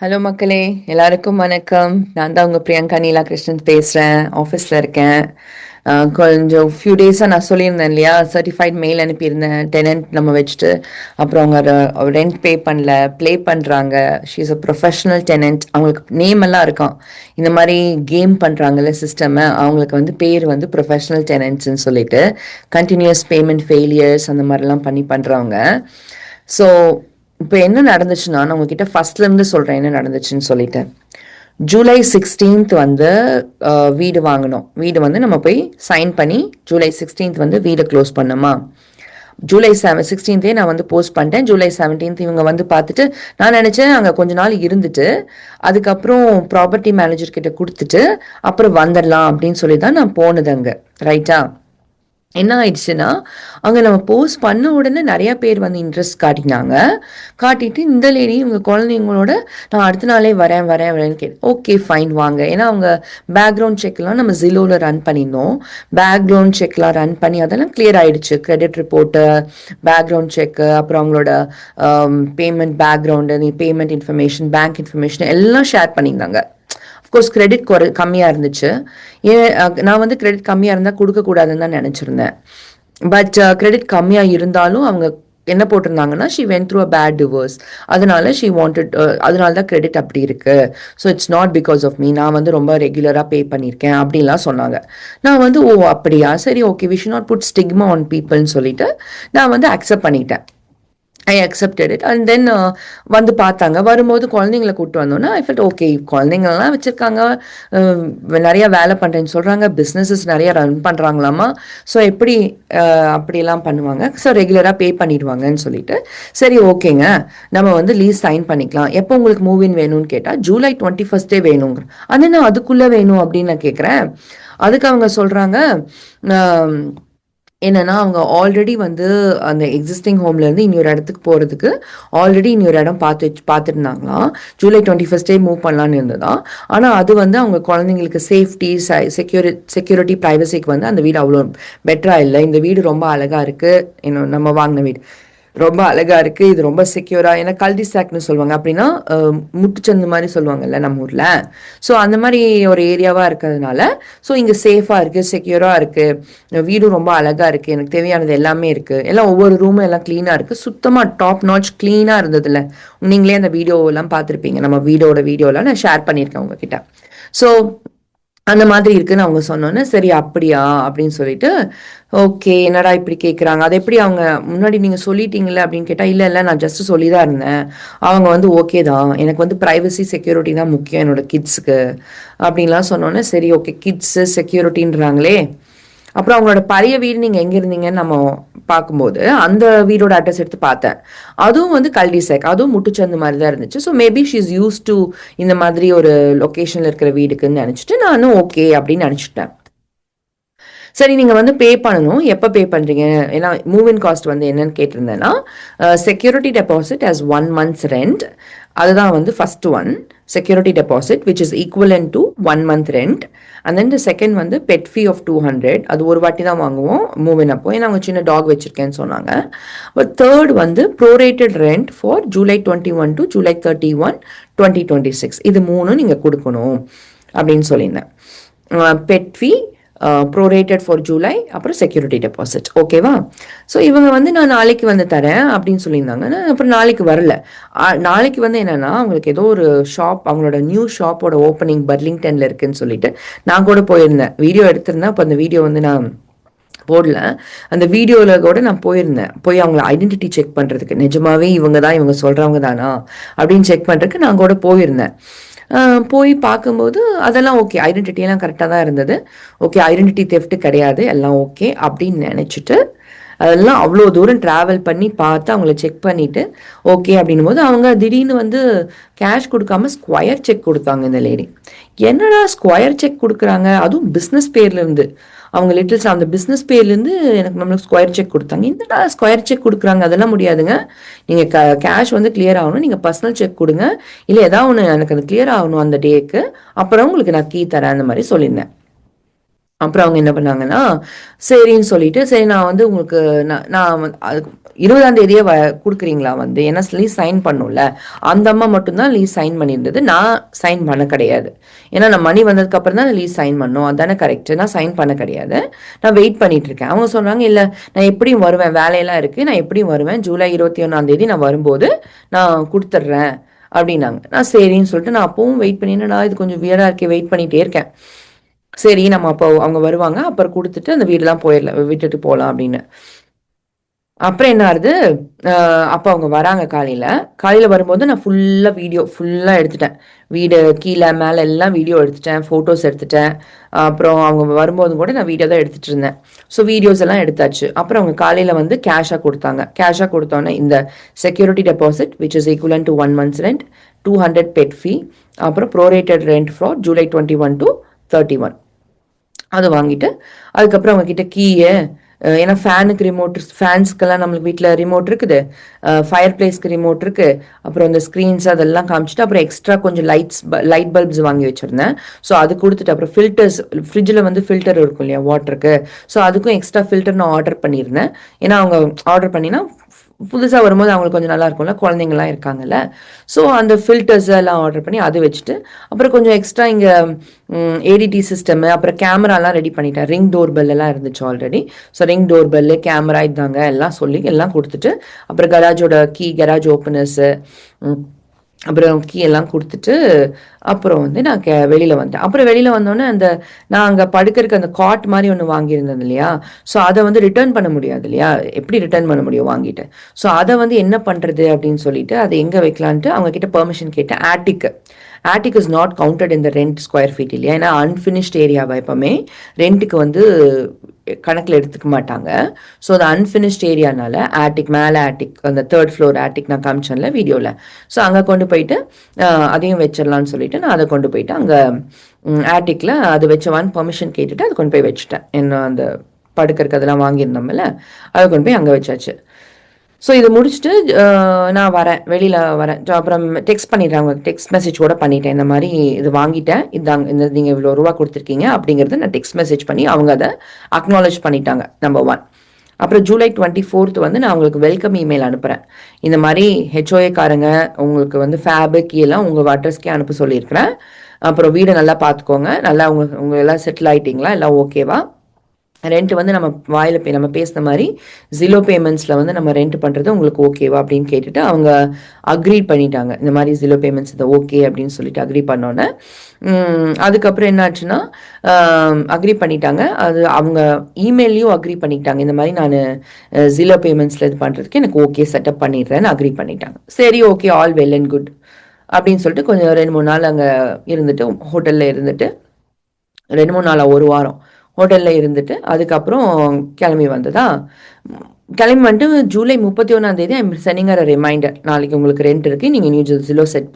Hello மக்களே, எல்லாருக்கும் வணக்கம். நான் தான் உங்கள் பிரியங்கா நீலாகிருஷ்ணன் பேசுகிறேன். ஆஃபீஸில் இருக்கேன். கொஞ்சம் ஃபியூ டேஸாக நான் சொல்லியிருந்தேன் இல்லையா, சர்டிஃபைட் மெயில் அனுப்பியிருந்தேன். டெனன்ட் நம்ம வச்சுட்டு அப்புறம் அவங்க ரெண்ட் பே பண்ணல, ப்ளே பண்ணுறாங்க. She is a professional tenant. அவங்களுக்கு நேம் எல்லாம் இருக்கான். இந்த மாதிரி கேம் பண்ணுறாங்கல்ல சிஸ்டமை, அவங்களுக்கு வந்து பேர் வந்து ப்ரொஃபஷனல் டெனன்ட்ஸ்ன்னு சொல்லிட்டு கண்டினியூஸ் பேமெண்ட் ஃபெயிலியர்ஸ் அந்த மாதிரிலாம் பண்ணுறவங்க. ஸோ இப்போ என்ன நடந்துச்சுன்னா, நான் உங்ககிட்ட ஃபர்ஸ்ட்லேருந்து சொல்கிறேன் என்ன நடந்துச்சுன்னு சொல்லிட்டு. ஜூலை 16th வந்து வீடு வாங்கினோம். வீடு வந்து நம்ம போய் சைன் பண்ணி ஜூலை 16th வந்து வீடை க்ளோஸ் பண்ணோமா. ஜூலை 16th நான் வந்து போஸ்ட் பண்ணிட்டேன். ஜூலை 17th இவங்க வந்து பார்த்துட்டு, நான் நினச்சேன் அங்கே கொஞ்ச நாள் இருந்துட்டு அதுக்கப்புறம் ப்ராப்பர்ட்டி மேனேஜர் கிட்ட கொடுத்துட்டு அப்புறம் வந்துடலாம் அப்படின்னு சொல்லி தான் நான் போனது அங்கே. ரைட்டா? என்ன ஆயிடுச்சுன்னா, அங்கே நம்ம போஸ்ட் பண்ண உடனே நிறைய பேர் வந்து இன்ட்ரெஸ்ட் காட்டிட்டு இந்த லேடி இவங்க குழந்தைங்களோட நான் அடுத்த நாளே வரேன்னு கேட்டேன். ஓகே ஃபைன் வாங்க. ஏன்னா அவங்க பேக்ரவுண்ட் செக்லாம் நம்ம ஜிலோவில் ரன் பண்ணியிருந்தோம். பேக்ரவுண்ட் செக்லாம் ரன் பண்ணி அதெல்லாம் கிளியர் ஆயிடுச்சு. கிரெடிட் ரிப்போர்ட்டு, பேக்ரவுண்ட் செக்கு, அப்புறம் அவங்களோட payment background, payment information, bank information எல்லாம் ஷேர் பண்ணியிருந்தாங்க. அஃப்கோர்ஸ் கிரெடிட் கம்மியாக இருந்துச்சு. நான் வந்து கிரெடிட் கம்மியாக இருந்தால் கொடுக்கக்கூடாதுன்னு தான் நினச்சிருந்தேன். பட் கிரெடிட் கம்மியாக இருந்தாலும் அவங்க என்ன போட்டிருந்தாங்கன்னா, she went through a bad divorce, அதனால ஷி வாண்டட், அதனால தான் கிரெடிட் அப்படி இருக்கு. So it's not because of me, நான் வந்து ரொம்ப ரெகுலராக பே பண்ணியிருக்கேன் அப்படின்லாம் சொன்னாங்க. நான் வந்து ஓ அப்படியா, சரி okay, we should not put stigma on பீப்புள்னு சொல்லிட்டு நான் வந்து அக்செப்ட் பண்ணிட்டேன். I accepted it. And then வந்து பார்த்தாங்க. வரும்போது குழந்தைங்களை கூப்பிட்டு வந்தோன்னா ஐ ஃபெல்ட் ஓகே, குழந்தைங்கள்லாம் வச்சுருக்காங்க, நிறையா வேலை பண்ணுறேன்னு சொல்கிறாங்க, பிஸ்னஸஸ் நிறையா ரன் பண்ணுறாங்களாமா. ஸோ எப்படி அப்படிலாம் பண்ணுவாங்க, ஸோ ரெகுலராக பே பண்ணிடுவாங்கன்னு சொல்லிட்டு சரி ஓகேங்க, நம்ம வந்து லீஸ் சைன் பண்ணிக்கலாம். எப்போ உங்களுக்கு மூவின் வேணும்னு கேட்டால் ஜூலை 21 வேணுங்கிற. அது நான் அதுக்குள்ளே வேணும் அப்படின்னு நான் கேட்குறேன். அதுக்கு அவங்க சொல்கிறாங்க என்னன்னா, அவங்க ஆல்ரெடி வந்து அந்த எக்ஸிஸ்டிங் ஹோம்லேருந்து இன்னொரு இடத்துக்கு போகிறதுக்கு ஆல்ரெடி இன்னொரு இடம் பார்த்துருந்தாங்களாம். ஜூலை 21 மூவ் பண்ணலான்னு இருந்ததான். ஆனால் அது வந்து அவங்க குழந்தைங்களுக்கு சேஃப்டி, செக்யூரிட்டி, ப்ரைவசிக்கு வந்து அந்த வீடு அவ்வளோ பெட்டராக இல்லை. இந்த வீடு ரொம்ப அழகாக இருக்குது, இன்னும் நம்ம வாங்கின வீடு ரொம்ப அழகா இருக்கு, இது ரொம்ப செக்யூரா, ஏன்னா கல்டிசாக்னு சொல்லுவாங்க, அப்படின்னா முட்டுச்சந்து மாதிரி சொல்லுவாங்கல்ல நம்ம ஊர்ல. ஸோ அந்த மாதிரி ஒரு ஏரியாவா இருக்கிறதுனால ஸோ இங்க சேஃபா இருக்கு, செக்யூரா இருக்கு, வீடும் ரொம்ப அழகா இருக்கு, எனக்கு தேவையானது எல்லாமே இருக்கு, எல்லாம் ஒவ்வொரு ரூமும் எல்லாம் கிளீனா இருக்கு, சுத்தமா டாப் நாச் கிளீனா இருந்ததுல. நீங்களே அந்த வீடியோ எல்லாம் பார்த்துருப்பீங்க, நம்ம வீடியோலாம் நான் ஷேர் பண்ணியிருக்கேன் உங்ககிட்ட. ஸோ அந்த மாதிரி இருக்குன்னு அவங்க சொன்னோன்னே சரி அப்படியா அப்படின்னு சொல்லிட்டு ஓகே என்னடா இப்படி கேட்குறாங்க, அது எப்படி அவங்க முன்னாடி நீங்கள் சொல்லிட்டீங்களே அப்படின்னு கேட்டால் இல்லை நான் ஜஸ்ட் சொல்லி தான் இருந்தேன். அவங்க வந்து ஓகே தான், எனக்கு வந்து ப்ரைவசி செக்யூரிட்டி தான் முக்கியம் என்னோட கிட்ஸுக்கு அப்படின்லாம் சொன்னோன்னே சரி ஓகே, கிட்ஸு செக்யூரிட்டின்றாங்களே. அப்புறம் அவங்களோட பழைய வீடு நீங்கள் எங்கே இருந்தீங்கன்னு நம்ம பார்க்கும்போது அந்த வீடோட அட்ரஸ் எடுத்து பார்த்தேன். அதுவும் வந்து கல்டிசேக், அதுவும் முட்டுச்சந்து மாதிரி தான் இருந்துச்சு. So maybe she is use to இந்த மாதிரி ஒரு லொக்கேஷனில் இருக்கிற வீடுக்குன்னு நினச்சிட்டு நானும் ஓகே அப்படின்னு நினச்சிட்டேன். சரி நீங்கள் வந்து பே பண்ணணும், எப்போ பே பண்ணுறீங்க, ஏன்னா மூவின் காஸ்ட் வந்து என்னன்னு கேட்டிருந்தேன்னா, security deposit as 1 month's rent, அதுதான் வந்து first one, security deposit which is equivalent to 1 month rent. And then the second வந்து பெட் ஃபீ ஆஃப் 200, அது ஒரு வாட்டி தான் வாங்குவோம் மூவின் அப்போ, ஏன்னா அவங்க சின்ன டாக் வச்சுருக்கேன்னு சொன்னாங்க. பட் தேர்ட் வந்து prorated rent for July 21 to July 31, 2026, இது மூணும் நீங்கள் கொடுக்கணும் அப்படின்னு சொல்லியிருந்தேன். Pet fee, prorated for July, அப்புறம் செக்யூரிட்டி டெபாசிட், ஓகேவா. ஸோ இவங்க வந்து நான் நாளைக்கு வந்து தரேன் அப்படின்னு சொல்லியிருந்தாங்க. அப்புறம் நாளைக்கு வரல. நாளைக்கு வந்து என்னன்னா அவங்களுக்கு ஏதோ ஒரு ஷாப், அவங்களோட நியூ ஷாப்போட ஓப்பனிங் பர்லிங்டன்ல இருக்குன்னு சொல்லிட்டு நான் கூட போயிருந்தேன், வீடியோ எடுத்திருந்தேன். அப்போ அந்த வீடியோ வந்து நான் போடல, அந்த வீடியோவில் கூட நான் போயிருந்தேன், போய் அவங்கள ஐடென்டிட்டி செக் பண்ணுறதுக்கு, நிஜமாவே இவங்க சொல்கிறவங்க தானா அப்படின்னு செக் பண்ணுறதுக்கு நான் கூட போயிருந்தேன். போய் பார்க்கும்போது அதெல்லாம் ஓகே, ஐடென்டிட்டியெல்லாம் கரெக்டாக தான் இருந்தது. ஓகே, ஐடென்டிட்டி தெஃப்ட் கிடையாது, எல்லாம் ஓகே அப்படின்னு நினச்சிட்டு அதெல்லாம் அவ்வளோ தூரம் ட்ராவல் பண்ணி பார்த்து அவங்கள செக் பண்ணிவிட்டு ஓகே அப்படின்னும் போது அவங்க திடீர்னு வந்து கேஷ் கொடுக்காம ஸ்கொயர் செக் கொடுத்தாங்க. இந்த லேடி என்னடா ஸ்கொயர் செக் கொடுக்குறாங்க, அதுவும் பிஸ்னஸ் பேர்லேருந்து, அவங்க லிட்டில்ஸ் அந்த பிஸ்னஸ் பேர்லேருந்து நம்மளுக்கு ஸ்கொயர் செக் கொடுத்தாங்க. என்னடா ஸ்கொயர் செக் கொடுக்குறாங்க, அதெல்லாம் முடியாதுங்க, நீங்கள் கேஷ் வந்து கிளியர் ஆகணும், நீங்கள் பர்சனல் செக் கொடுங்க, இல்லை ஏதாவது ஒன்று எனக்கு அது கிளியர் ஆகணும் அந்த டேக்கு, அப்புறம் உங்களுக்கு நான் கீ தரேன் அந்த மாதிரி சொல்லியிருந்தேன். அப்புறம் அவங்க என்ன பண்ணாங்கன்னா, சரின்னு சொல்லிட்டு, சரி நான் வந்து உங்களுக்கு நான் அதுக்கு 20ஆம் தேதியே குடுக்குறீங்களா வந்து? ஏன்னா லீஸ் சைன் பண்ணும்ல. அந்த அம்மா மட்டும் தான் லீஸ் சைன் பண்ணியிருந்தது. நான் சைன் பண்ண கிடையாது. ஏன்னா நான் மணி வந்ததுக்கு அப்புறம் தான் லீஸ் சைன் பண்ணணும். அதானே கரெக்ட். நான் சைன் பண்ண கிடையாது. நான் வெயிட் பண்ணிட்டு இருக்கேன். அவங்க சொன்னாங்க, "இல்ல நான் எப்படியும் வருவேன். வேலையெல்லாம் இருக்கு. நான் எப்படியும் வருவேன். ஜூலை 21ஆம் தேதி நான் வரும்போது நான் குடுத்துடுறேன்." அப்படின்னாங்க. நான் சரின்னு சொல்லிட்டு நான் அப்பவும் வெயிட் பண்ணி, என்னடா இது கொஞ்சம் வியர்டா இருக்கே, வெயிட் பண்ணிட்டே இருக்கேன். சரி நம்ம அப்போ அவங்க வருவாங்க, அப்புறம் குடுத்துட்டு அந்த வீடுலாம் போயிடலாம், விட்டுட்டு போலாம் அப்படின்னு. அப்புறம் என்ன ஆகுது, அப்ப அவங்க வராங்க காலையில. காலையில வரும்போது நான் ஃபுல்லா எடுத்துட்டேன். வீடு கீழ, மேல எல்லாம் வீடியோ எடுத்துட்டேன். ஃபோட்டோஸ் எடுத்துட்டேன். அப்புறம் அவங்க வரும்போதும் கூட நான் வீடியோ தான் எடுத்துட்டு இருந்தேன். ஸோ வீடியோஸ் எல்லாம் எடுத்தாச்சு. அப்புறம் அவங்க காலையில வந்து கேஷா குடுத்தாங்க. கேஷா குடுத்தோனே இந்த security deposit which is equivalent to 1 months rent, 200 bed fee, அப்புறம் prorated rent for July 21 to 31. அது வாங்கிட்டு, அதுக்கப்புறம் அவங்க கிட்ட கீயு, ஏன்னா ஃபேனுக்கு ரிமோட், ஃபேன்ஸ்க்கெல்லாம் நம்மளுக்கு வீட்டில் ரிமோட் இருக்குது, ஃபயர் பிளேஸ்க்கு ரிமோட் இருக்கு, அப்புறம் இந்த ஸ்க்ரீன்ஸ் அதெல்லாம் காமிச்சிட்டு, அப்புறம் எக்ஸ்ட்ரா கொஞ்சம் லைட் பல்ப்ஸ் வாங்கி வச்சிருந்தேன். ஸோ அது கொடுத்துட்டு, அப்புறம் ஃபில்டர்ஸ், ஃப்ரிட்ஜில் வந்து ஃபில்டர் இருக்கும் இல்லையா வாட்டருக்கு, ஸோ அதுக்கும் எக்ஸ்ட்ரா ஃபில்டர் நான் ஆர்டர் பண்ணியிருந்தேன். ஏன்னா அவங்க ஆர்டர் பண்ணினா புதுசாக வரும்போது அவங்களுக்கு கொஞ்சம் நல்லா இருக்கும்ல, குழந்தைங்கலாம் இருக்காங்கல்ல. ஸோ அந்த ஃபில்டர்ஸ் எல்லாம் ஆர்டர் பண்ணி அது வச்சுட்டு, அப்புறம் கொஞ்சம் எக்ஸ்ட்ரா இங்கே ஏடிடி சிஸ்டம், அப்புறம் கேமராலாம் ரெடி பண்ணிட்டேன். ரிங் டோர் பெல் எல்லாம் இருந்துச்சு already. So ring door bell, camera இதாங்க எல்லாம் சொல்லி எல்லாம் கொடுத்துட்டு, அப்புறம் கராஜோட கீ, கராஜ் ஓப்பனர்ஸு, அப்புறம் கீ எல்லாம் கொடுத்துட்டு, அப்புறம் வந்து நான் வெளியில வந்தேன். அப்புறம் வெளியில வந்தோடனே நான் அங்கே படுக்கிறதுக்கு அந்த காட் மாதிரி ஒன்று வாங்கியிருந்தேன் இல்லையா, ஸோ அதை வந்து ரிட்டர்ன் பண்ண முடியாது இல்லையா, எப்படி ரிட்டர்ன் பண்ண முடியும் வாங்கிட்டு. ஸோ அதை வந்து என்ன பண்ணுறது அப்படின்னு சொல்லிட்டு அதை எங்கே வைக்கலான்ட்டு அவங்க கிட்ட பெர்மிஷன் கேட்டேன். Attic is not counted in the rent square feet இல்லையா, ஏன்னா அன்ஃபினிஷ்ட் ஏரியாவை எப்பவுமே ரெண்ட்டுக்கு வந்து கணக்கில் எடுத்துக்க மாட்டாங்க. ஸோ அது அன்ஃபினிஷ்ட் ஏரியானால ஆட்டிக் அந்த 3rd ஃப்ளோர் ஆட்டிக் நான் காமிச்சேன்ல வீடியோவில், ஸோ அங்கே கொண்டு போயிட்டு அதையும் வச்சிடலான்னு சொல்லிட்டு நான் அதை கொண்டு போயிட்டு அங்கே ஆட்டிக்கில் அது வச்சவான்னு பெர்மிஷன் கேட்டுட்டு அதை கொண்டு போய் வச்சுட்டேன். என்ன அந்த படுக்கிறதுக்கு அதெல்லாம் வாங்கியிருந்தோம்ல, அதை கொண்டு போய் அங்கே வச்சாச்சு. ஸோ இதை முடிச்சுட்டு நான் வெளியில் வரேன். அப்புறம் டெக்ஸ்ட் பண்ணிடுறாங்க, டெக்ஸ்ட் மெசேஜ் கூட பண்ணிட்டேன். இந்த மாதிரி இது வாங்கிட்டேன், இந்த நீங்கள் இவ்வளோ ரூபா கொடுத்துருக்கீங்க அப்படிங்கிறது நான் டெக்ஸ்ட் மெசேஜ் பண்ணி அவங்க அதை அக்னாலேஜ் பண்ணிட்டாங்க, நம்பர் 1. அப்புறம் ஜூலை 24th வந்து நான் உங்களுக்கு வெல்கம் இமெயில் அனுப்புகிறேன். இந்த மாதிரி ஹெச்ஓஏக்காரங்க உங்களுக்கு வந்து ஃபேபு கீழெல்லாம் உங்கள் அட்ரஸ்க்கே அனுப்ப சொல்லியிருக்கிறேன். அப்புறம் வீடை நல்லா பார்த்துக்கோங்க, நல்லா உங்கள் எல்லாம் செட்டில் ஆகிட்டிங்களா, எல்லாம் ஓகேவா, ரெண்ட் வந்து நம்ம பேசுன மாதிரி ஜிலோ பேமெண்ட்ஸில் வந்து நம்ம ரெண்ட் பண்ணுறது உங்களுக்கு ஓகேவா அப்படின்னு கேட்டுட்டு அவங்க அக்ரி பண்ணிட்டாங்க. இந்த மாதிரி ஜிலோ பேமெண்ட்ஸ் இதை ஓகே அப்படின்னு சொல்லிட்டு அக்ரி பண்ணோன்னே, அதுக்கப்புறம் என்னாச்சுன்னா அக்ரி பண்ணிட்டாங்க. அது அவங்க இமெயிலையும் அக்ரி பண்ணிட்டாங்க. இந்த மாதிரி நான் ஜிலோ பேமெண்ட்ஸில் இது பண்ணுறதுக்கு எனக்கு ஓகே செட்டப் பண்ணிடுறேன்னு அக்ரி பண்ணிட்டாங்க. சரி, okay, all well and good அப்படின்னு சொல்லிட்டு கொஞ்சம் 2-3 நாள் அங்கே இருந்துட்டு, ஹோட்டலில் இருந்துட்டு 2-3 நாள், 1 வாரம் ஹோட்டலில் இருந்துட்டு அதுக்கப்புறம் கிளம்பி வந்துட்டு ஜூலை 31ஆம் தேதி ஐம் சென்டிங் அ ரிமைண்டர், நாளைக்கு உங்களுக்கு ரெண்ட் இருக்குது, நீங்கள் நியூ ஜெர்சிலோ செட்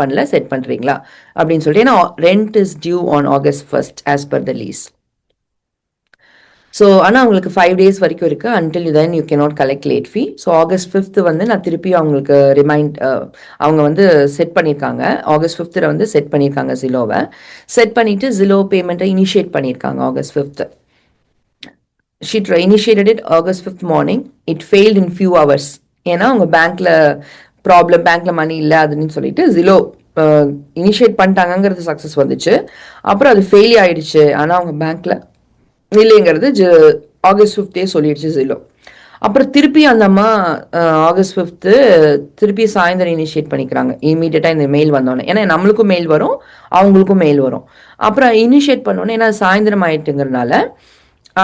பண்ணுறீங்களா அப்படின்னு சொல்லிட்டு, ஏன்னா rent is due on August 1st as per the lease. So ஆனால் உங்களுக்கு 5 days வரைக்கும் இருக்குது, until then you cannot collect late fee. So August 5th வந்து நான் திருப்பி அவங்களுக்கு அவங்க வந்து செட் பண்ணியிருக்காங்க. August 5th வந்து செட் பண்ணியிருக்காங்க ஜிலோவை. செட் பண்ணிவிட்டு ஜிலோ பேமெண்ட்டை இனிஷியேட் பண்ணியிருக்காங்க August 5th. She initiated it August 5th morning. It failed in few hours. ஏன்னா அவங்க பேங்க்ல மணி இல்லை அதுன்னு சொல்லிட்டு ஜிலோ இனிஷியேட் பண்ணிட்டாங்கிறது சக்ஸஸ் வந்துச்சு. அப்புறம் அது ஃபெயிலி ஆயிடுச்சு. ஆனால் அவங்க பேங்க்ல இல்லைங்கிறது August 5th சொல்லிடுச்சு ஜிலோ. அப்புறம் திருப்பி அந்த அம்மா August 5th திருப்பி சாயந்தரம் இனிஷியேட் பண்ணிக்கிறாங்க இமீடியட்டாக இந்த மெயில் வந்தோடனே. ஏன்னா நம்மளுக்கும் மெயில் வரும், அவங்களுக்கும் மெயில் வரும். அப்புறம் இனிஷியேட் பண்ணோன்னே, ஏன்னா சாயந்தரம் ஆயிட்டுங்கிறதுனால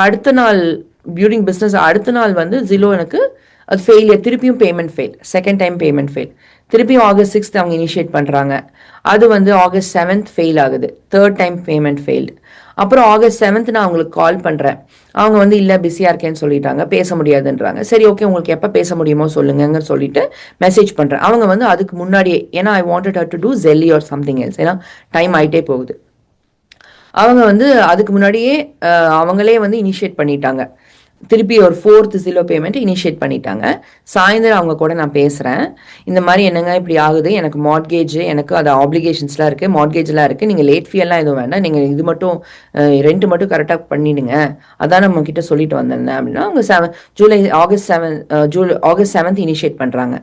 அடுத்த நாள் டியூரிங் பிஸ்னஸ் அடுத்த நாள் வந்து ஜிலோ எனக்கு அது ஃபெயிலியர், திருப்பியும் payment fail, second time payment fail. திருப்பியும் August 6th அவங்க இனிஷியேட் பண்ணுறாங்க, அது வந்து August 7th ஃபெயில் ஆகுது, தேர்ட் டைம் பேமெண்ட் ஃபெயில்டு. அப்புறம் August 7th நான் அவங்களுக்கு கால் பண்ணுறேன். அவங்க வந்து இல்லை பிஸியாக இருக்கேன்னு சொல்லிட்டாங்க, பேச முடியாதுன்றாங்க. சரி, ஓகே, உங்களுக்கு எப்போ பேச முடியுமோ சொல்லுங்கன்னு சொல்லிட்டு மெசேஜ் பண்ணுறேன். அவங்க வந்து அதுக்கு முன்னாடியே, ஏன்னா I wanted her to do jelly or something else, ஏன்னா டைம் ஆகிட்டே போகுது. அவங்க வந்து அதுக்கு முன்னாடியே அவங்களே வந்து இனிஷியேட் பண்ணிட்டாங்க. திருப்பி ஒரு 4th ஜீரோ பேமெண்ட் இனிஷியேட் பண்ணிட்டாங்க. சாயந்தரம் அவங்க கூட நான் பேசுகிறேன். இந்த மாதிரி என்னங்க இப்படி ஆகுது, எனக்கு மார்ட்கேஜ், எனக்கு அது ஆப்ளிகேஷன்ஸ்லாம் இருக்குது, மார்ட்கேஜ்லாம் இருக்குது, நீங்கள் லேட் ஃபீயெல்லாம் எதுவும் வேண்டாம், நீங்கள் இது மட்டும் ரெண்ட் மட்டும் கரெக்டாக பண்ணிடுங்க, அதான் நம்ம கிட்ட சொல்லிட்டு வந்தேன் அப்படின்னா அவங்க ஆகஸ்ட் 7th இனிஷியேட் பண்ணுறாங்க.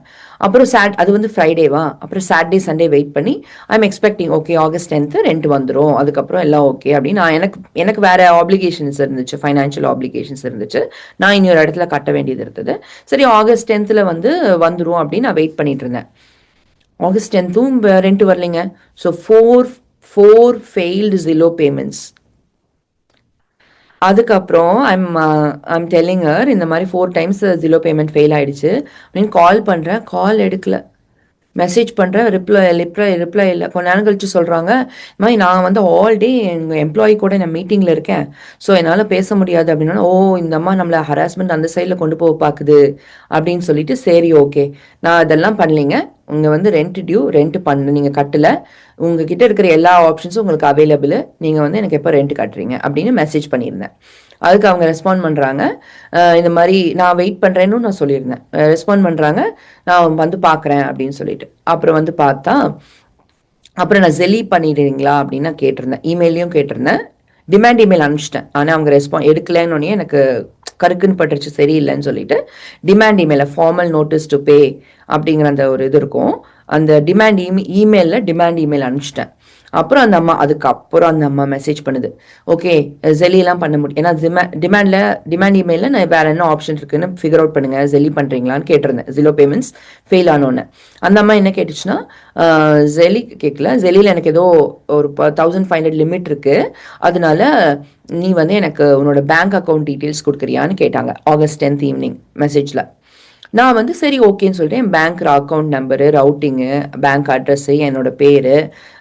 அப்புறம் அது வந்து ஃப்ரைடேவா, அப்புறம் சாட்டர்டே சண்டே வெயிட் பண்ணி I'm expecting okay August 10th rent வந்துடும், அதுக்கப்புறம் எல்லாம் ஓகே அப்படின்னு நான் எனக்கு வேற ஆப்ளிகேஷன்ஸ் இருந்துச்சு, ஃபைனான்ஷியல் ஆப்ளிகேஷன்ஸ் இருந்துச்சு, நான் இன்னொரு இடத்துல கட்ட வேண்டியது இருந்தது. சரி ஆகஸ்ட் 10th வந்து வந்துடும் அப்படின்னு நான் வெயிட் பண்ணிட்டு இருந்தேன். ஆகஸ்ட் 10th ரெண்ட் வரலைங்க. So four failed Zillow payments. அதுக்கப்புறம் ஐம் டெல்லிங் ஹர் இந்த மாதிரி 4 times ஜிலோ பேமெண்ட் ஃபெயில் ஆயிடுச்சு அப்படின்னு கால் பண்ணுறேன், கால் எடுக்கல. மெசேஜ் பண்ணுறேன், ரிப்ளை இல்லை. கொஞ்ச நேரம் கழிச்சு சொல்கிறாங்க, இந்த மாதிரி நான் வந்து ஆல் டே எங்கள் எம்ப்ளாயி கூட நான் மீட்டிங்கில் இருக்கேன், ஸோ என்னால் பேச முடியாது அப்படின்னா, ஓ இந்த அம்மா நம்மளை ஹராஸ்மெண்ட் அந்த சைடில் கொண்டு போக பார்க்குது அப்படின்னு சொல்லிட்டு, சரி ஓகே நான் அதெல்லாம் பண்ணலைங்க, இங்கே வந்து ரெண்ட் நீங்கள் கட்டலை, உங்ககிட்ட இருக்கிற எல்லா ஆப்ஷன்ஸும் உங்களுக்கு அவைலபிள், நீங்கள் வந்து எனக்கு எப்போ ரெண்ட் கட்டுறீங்க அப்படின்னு மெசேஜ் பண்ணியிருந்தேன். அதுக்கு அவங்க ரெஸ்பாண்ட் பண்ணுறாங்க, இந்த மாதிரி நான் வெயிட் பண்ணுறேன்னு நான் சொல்லியிருந்தேன். ரெஸ்பாண்ட் பண்ணுறாங்க, நான் வந்து பார்க்குறேன் அப்படின்னு சொல்லிட்டு. அப்புறம் வந்து பார்த்தா, அப்புறம் நான் ஜெலி பண்ணிடுறீங்களா அப்படின்னு நான் கேட்டிருந்தேன், இமெயிலையும் கேட்டிருந்தேன், டிமாண்ட் இமெயில் அனுப்பிச்சிட்டேன். ஆனால் அவங்க எடுக்கலன்னு எனக்கு கருக்குன்னு பட்டுருச்சு, சரியில்லைன்னு சொல்லிட்டு டிமாண்ட் இமெயிலில் ஃபார்மல் நோட்டீஸ் டு பே அப்படிங்கிற அந்த ஒரு இது இருக்கும், அந்த இமெயிலில் டிமாண்ட் இமெயில் அனுப்பிச்சிட்டேன். அப்புறம் அதுக்கப்புறம் அந்த அம்மா மெசேஜ் பண்ணுது, ஓகே ஜெலிலாம் பண்ண முடியும், ஏன்னா டிமாண்ட் இமெயிலில் நான் வேற என்ன ஆப்ஷன் இருக்குன்னு ஃபிகர் அவுட் பண்ணுங்க, ஜெலி பண்ணுறீங்களான்னு கேட்டிருந்தேன். ஜிலோ பேமெண்ட்ஸ் ஃபெயில் ஆனோன்னு அந்த அம்மா என்ன கேட்டுச்சுன்னா, ஜெலி கேட்கல, ஜெலியில் எனக்கு ஏதோ ஒரு 1500 லிமிட் இருக்கு, அதனால நீ வந்து எனக்கு உன்னோட பேங்க் அக்கௌண்ட் டீட்டெயில்ஸ் கொடுக்குறியான்னு கேட்டாங்க ஆகஸ்ட் 10th ஈவினிங் மெசேஜில். நான் வந்து சரி ஓகேன்னு சொல்லிட்டு என் bank account number, routing, bank address, என்னோட பேர்,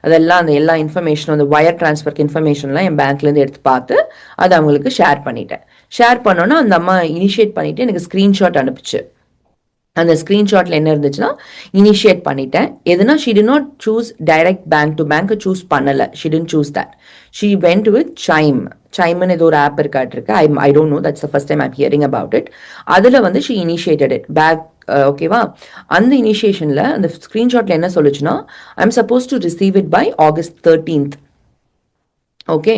அதெல்லாம் அந்த எல்லா இன்ஃபர்மேஷனும், அந்த ஒயர் டிரான்ஸ்ஃபருக்கு இன்ஃபர்மேஷன்லாம் என் பேங்க்லேருந்து எடுத்து பார்த்து அதை அவங்களுக்கு ஷேர் பண்ணிட்டேன். ஷேர் பண்ணோன்னா அந்த அம்மா இனிஷியேட் பண்ணிவிட்டு எனக்கு ஸ்க்ரீன்ஷாட் அனுப்பிச்சு. அந்த ஸ்க்ரீன்ஷாட்டில் என்ன இருந்துச்சுன்னா, இனிஷியேட் பண்ணிட்டேன் எதுனா, she did not choose direct bank to பேங்க்கை சூஸ் பண்ணலை, she didn't choose that, she went with சைம்னு ஏதோ ஒரு ஆப் இருக்காட்டிருக்கு, I don't know, that's the first time I'm hearing about it. அதில் வந்து ஷி இனிஷியேட்டட் இட் பேக், ஓகேவா. அந்த இனிஷியேஷனில் அந்த ஸ்க்ரீன்ஷாட்டில் என்ன சொல்லுச்சுன்னா, I am supposed to receive it by August 13th. Okay,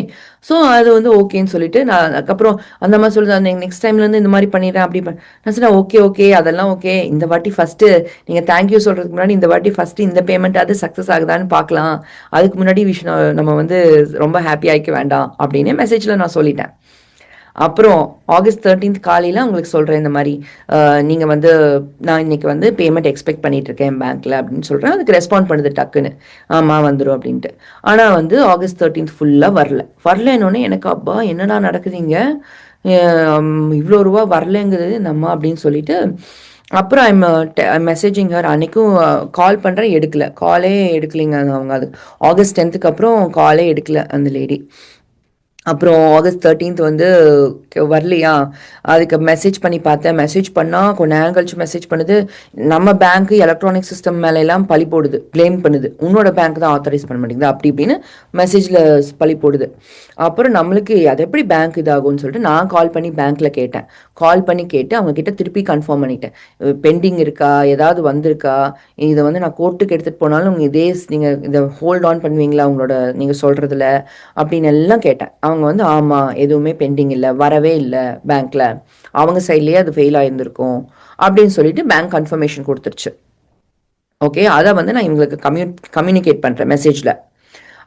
so அது வந்து ஓகேன்னு சொல்லிட்டு நான் அதுக்கப்புறம் அந்த மாதிரி சொல்லுது, அந்த நெக்ஸ்ட் டைம்லேருந்து இந்த மாதிரி பண்ணிடுறேன் அப்படி நான் சொன்னேன், ஓகே அதெல்லாம் ஓகே, இந்த வாட்டி ஃபஸ்ட்டு நீங்கள் தேங்க்யூ சொல்கிறதுக்கு முன்னாடி இந்த வாட்டி ஃபஸ்ட்டு இந்த பேமெண்ட் அது சக்ஸஸ் ஆகுதான்னு பார்க்கலாம், அதுக்கு முன்னாடி நம்ம வந்து ரொம்ப ஹாப்பி ஆகிக்க வேண்டாம் அப்படின்னு மெசேஜில் நான் சொல்லிட்டேன். அப்புறம் ஆகஸ்ட் 13th காலையில் உங்களுக்கு சொல்கிறேன், இந்த மாதிரி நீங்கள் வந்து நான் இன்னைக்கு வந்து பேமெண்ட் எக்ஸ்பெக்ட் பண்ணிட்டு இருக்கேன் பேங்க்கில் அப்படின்னு சொல்கிறேன். அதுக்கு ரெஸ்பாண்ட் பண்ணுது டக்குன்னு, ஆமாம் வந்துடும் அப்படின்ட்டு. ஆனால் வந்து ஆகஸ்ட் 13th ஃபுல்லாக வரலன்னொன்னே எனக்கு அப்பா என்னடா நடக்குதுங்க, இவ்வளோ ரூபா வரலங்குது இந்த அம்மா அப்படின்னு சொல்லிட்டு, அப்புறம் மெசேஜிங் ஹர், அன்னைக்கும் கால் பண்ணுறேன், காலே எடுக்கலைங்க அவங்க. அது ஆகஸ்ட் 10th அப்புறம் காலே எடுக்கல அந்த லேடி. அப்புறம் ஆகஸ்ட் 13th வந்து வரலையா, அதுக்கு மெசேஜ் பண்ணி பார்த்தேன், மெசேஜ் பண்ணால் கொஞ்ச நேரம் கழிச்சு மெசேஜ் பண்ணுது, நம்ம பேங்க் எலக்ட்ரானிக் சிஸ்டம் மேலே எல்லாம் பழி போடுது, ப்ளேம் பண்ணுது, உன்னோட பேங்க் தான் ஆத்தரைஸ் பண்ண மாட்டேங்குது அப்படி இப்படின்னு மெசேஜில் பழி போடுது. அப்புறம் நம்மளுக்கு அது எப்படி பேங்க் இதாகும்னு சொல்லிட்டு நான் கால் பண்ணி பேங்க்கில் கேட்டேன். கால் பண்ணி கேட்டு அவங்கக்கிட்ட திருப்பி கன்ஃபார்ம் பண்ணிட்டேன், பெண்டிங் இருக்கா, ஏதாவது வந்திருக்கா, இதை வந்து நான் கோர்ட்டுக்கு எடுத்துகிட்டு போனாலும் நீங்கள் இதை ஹோல்ட் ஆன் பண்ணுவீங்களா உங்களோட நீங்கள் சொல்கிறதுல அப்படின்னு எல்லாம் கேட்டேன். அவங்க வந்து ஆமாம் எதுவுமே பெண்டிங் இல்லை, வரவே இல்லை பேங்க்கில், அவங்க சைட்லேயே அது ஃபெயில் ஆகியிருந்திருக்கும் அப்படின்னு சொல்லிட்டு பேங்க் கன்ஃபர்மேஷன் கொடுத்துருச்சு. ஓகே, அதை வந்து நான் இவங்களுக்கு கம்யூனிகேட் பண்ணுறேன் மெசேஜில்.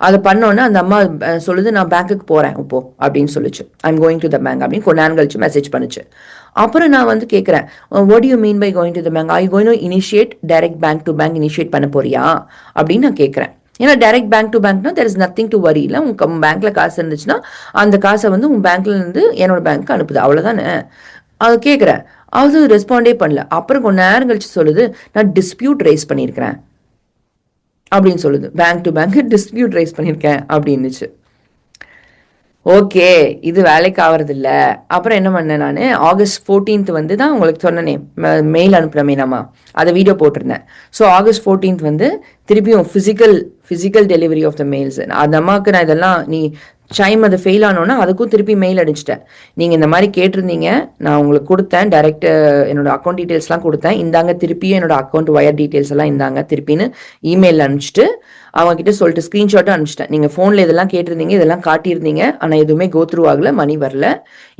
அதை பண்ணோன்னே அந்த அம்மா சொல்லுது, நான் பேங்க்குக்கு போகிறேன் இப்போ அப்படின்னு சொல்லிச்சு, I'm going to the bank அப்படின்னு கொஞ்ச நேரம் கழிச்சு மெசேஜ் பண்ணுச்சு. அப்புறம் நான் வந்து கேட்குறேன், what you mean by going to the bank, I going to initiate direct bank to bank initiate பண்ண போறியா அப்படின்னு நான் கேட்குறேன். ஏன்னா டைரக்ட் பேங்க் டு பேங்க்னா there is nothing to worry, இல்லை உங்க பேங்க்ல காசு இருந்துச்சுன்னா அந்த காசை வந்து உங்க பேங்க்ல இருந்து என்னோட பேங்க்கு அனுப்புது, அவ்வளோதானே. அது கேட்குறேன், அது ரெஸ்பாண்டே பண்ணல. அப்புறம் கொஞ்ச நேரம் கழிச்சு சொல்லுது, நான் டிஸ்பியூட் ரைஸ் பண்ணியிருக்கிறேன் அப்படின்னு சொல்லுது, bank to bank dispute rice பண்ணியிருக்கேன் அப்படின்னுச்சு. ஓகே, இது வேலைக்கு ஆகிறது இல்லை. அப்புறம் என்ன பண்ணேன், நான் ஆகஸ்ட் 14th வந்து தான் உங்களுக்கு சொன்னனே மெயில் அனுப்புகிறமே நம்ம, அதை வீடியோ போட்டிருந்தேன். ஸோ ஆகஸ்ட் 14th வந்து திருப்பியும் physical delivery of the mails. அந்த அம்மாவுக்கு நான் இதெல்லாம் நீ டைம் அது ஃபெயில் ஆனோன்னா அதுக்கும் திருப்பி மெயில் அடிச்சிட்டேன். நீங்கள் இந்த மாதிரி கேட்டிருந்தீங்க, நான் உங்களுக்கு கொடுத்தேன் டைரக்ட் என்னோட அக்கௌண்ட் டீட்டெயில்ஸ்லாம் கொடுத்தேன், இந்தாங்க திருப்பியும் என்னோட அக்கௌண்ட் ஒயர் டீட்டெயில்ஸ் எல்லாம் இந்தாங்க திருப்பின்னு இமெயில் அனுப்பிச்சிட்டு அவங்க கிட்ட சொல்லிட்டு ஸ்க்ரீன்ஷாட்டும் அனுப்பிச்சிட்டேன். நீங்கள் ஃபோனில் இதெல்லாம் கேட்டிருந்தீங்க, இதெல்லாம் காட்டியிருந்தீங்க, ஆனால் எதுவுமே கோத்ரூ ஆகலை, மணி வரல,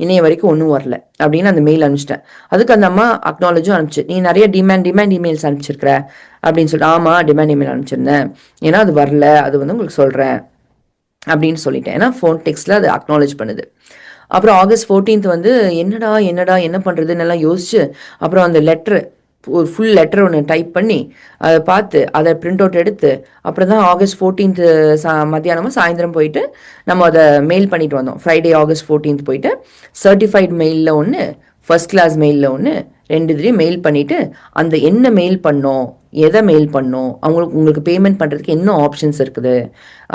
இன்னைய வரைக்கும் ஒன்றும் வரல அப்படின்னு அந்த மெயில் அனுப்பிச்சிட்டேன். அதுக்கு அந்த அம்மா அக்னாலஜும் அனுப்பிச்சு, நீ நிறைய டிமாண்ட் இமெயில்ஸ் அனுப்பிச்சிருக்கிற அப்படின்னு சொல்லிட்டு, ஆமாம் டிமாண்ட் இமெயில் அனுப்பிச்சிருந்தேன், ஏன்னா அது வரல, அது வந்து உங்களுக்கு சொல்கிறேன் அப்படின்னு சொல்லிட்டேன். ஏன்னா ஃபோன் டெக்ஸ்ட்டில் அது அக்னாலேஜ் பண்ணுது. அப்புறம் August 14th வந்து என்னடா என்ன பண்ணுறதுன்னு எல்லாம் யோசிச்சு, அப்புறம் அந்த லெட்ரு ஒரு ஃபுல் லெட்டர் ஒன்று டைப் பண்ணி அதை பார்த்து அதை பிரிண்ட் அவுட் எடுத்து அப்புறம் தான் August 14th மத்தியானமாக சாயந்தரம் போயிட்டு நம்ம அதை மெயில் பண்ணிட்டு வந்தோம். ஃப்ரைடே August 14th போயிட்டு சர்டிஃபைட் மெயிலில் ஒன்று, ஃபர்ஸ்ட் கிளாஸ் மெயிலில் ஒன்று, 2 இதுலேயும் மெயில் பண்ணிவிட்டு அந்த என்ன மெயில் பண்ணோம், எதை மெயில் பண்ணோம், உங்களுக்கு பேமெண்ட் பண்ணுறதுக்கு என்ன ஆப்ஷன்ஸ் இருக்குது,